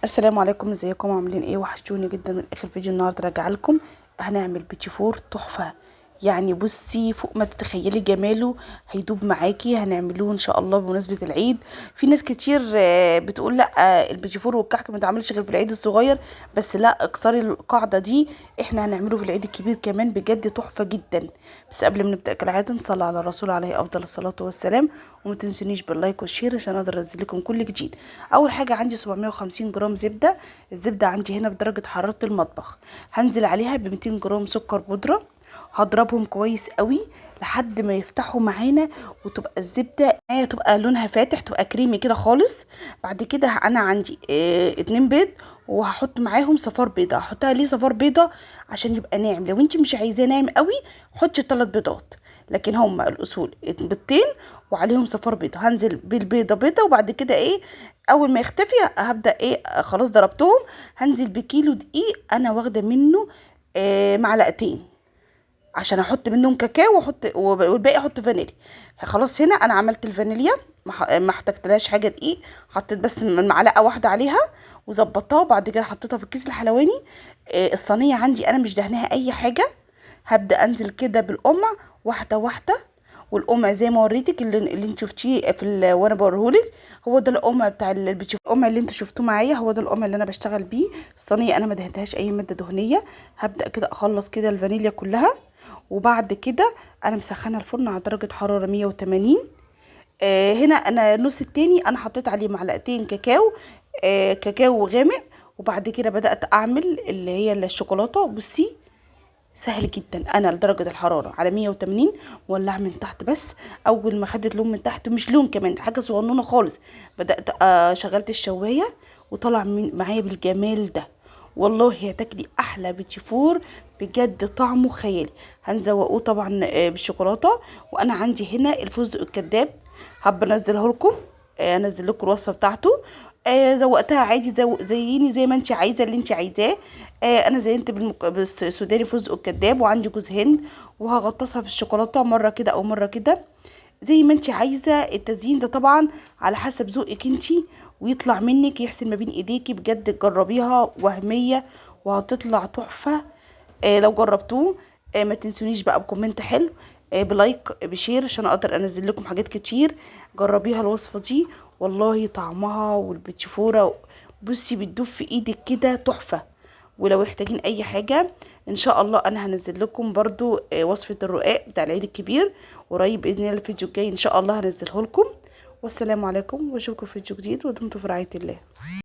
السلام عليكم، ازيكم عاملين ايه؟ وحشتوني جدا. من اخر فيديو النهارده راجعه لكم. هنعمل بيتي فور تحفه، يعني بصي فوق ما تتخيلي جماله. هيدوب معاكي. هنعملوه ان شاء الله بمناسبه العيد. في ناس كتير بتقول لا، البيتي فور والكحك ما تعملش غير في العيد الصغير. بس لا، اكسري القاعده دي. احنا هنعمله في العيد الكبير كمان، بجد تحفه جدا. بس قبل ما نبدا كالعاده نصلي على الرسول عليه افضل الصلاه والسلام. وما تنسونيش باللايك والشير عشان اقدر انزل لكم كل جديد. اول حاجه عندي 750 جرام زبده. الزبده عندي هنا بدرجه حراره المطبخ. هنزل عليها ب 200 جرام سكر بودره. هضربهم كويس قوي لحد ما يفتحوا معانا، وتبقى الزبده معايا تبقى لونها فاتح، تبقى كريمي كده خالص. بعد كده انا عندي 2 بيض. وهحط معاهم صفار بيضه. هحطها ليه صفار بيضه؟ عشان يبقى ناعم. لو انت مش عايزاه ناعم قوي حطي 3 بيضات. لكن هما الاصول بيضتين وعليهم صفار بيضه. هنزل بالبيضه بيضه، وبعد كده اول ما يختفي هبدا خلاص ضربتهم. هنزل بكيلو دقيق انا واخده منه معلقتين، عشان احط منهم كاكاو واحط والباقي احط فانيليا. خلاص هنا انا عملت الفانيليا، ما احتجتلهاش حاجه دقيق. حطيت بس من معلقه واحده عليها وظبطتها. وبعد كده حطيتها في الكيس الحلواني. الصينيه عندي انا مش دهناها اي حاجه. هبدا انزل كده بالقمع واحده واحده. والقمع زي ما وريتك، اللي انت شفتيه وانا بوريهولك. هو ده القمع بتاع القمع اللي انت شفتوه معايا. هو ده القمع اللي انا بشتغل بيه. الصينيه انا ما دهنتهاش اي ماده دهنيه. هبدا كده اخلص كده الفانيليا كلها. وبعد كده انا مسخنه الفرن على درجه حراره 180. هنا انا النص التاني انا حطيت عليه معلقتين كاكاو. كاكاو غامق. وبعد كده بدات اعمل اللي هي الشوكولاته. بصي سهل جدا. انا لدرجه الحراره على 180، مولعه من تحت بس. اول ما خدت لون من تحت، مش لون كمان، حاجه صغنونه خالص، بدات شغلت الشوايه. وطلع معايا بالجمال ده. والله هتاكلي احلى بيتي فور. بجد طعمه خيالي. هنزوقوه طبعا بالشوكولاته. وانا عندي هنا الفستق الكداب. حابه انزله لكم. انزل لكم الوصفه بتاعته. زوقتها عادي، زيني زي ما انت عايزه اللي انت عايزاه. انا زينت بالسوداني فستق الكداب، وعندي جوز هند. وهغطسها في الشوكولاته مره كده او مره كده، زي ما انت عايزه. التزيين ده طبعا على حسب ذوقك انت، ويطلع منك يحسن ما بين ايديكي. بجد جربيها، وهميه وهتطلع تحفه. لو جربتوه ما تنسونيش بقى بكومنت حلو، بلايك بشير عشان اقدر انزل لكم حاجات كتير. جربيها الوصفه دي. والله طعمها والبتشفوره بصي بتدوب في ايدك كده تحفه. ولو محتاجين اي حاجه ان شاء الله انا هنزل لكم برضو وصفه الرقاق بتاع العيد الكبير قريب باذن الله. الفيديو الجاي ان شاء الله هنزله لكم. والسلام عليكم، واشوفكم في فيديو جديد، ودمتم في رعايه الله.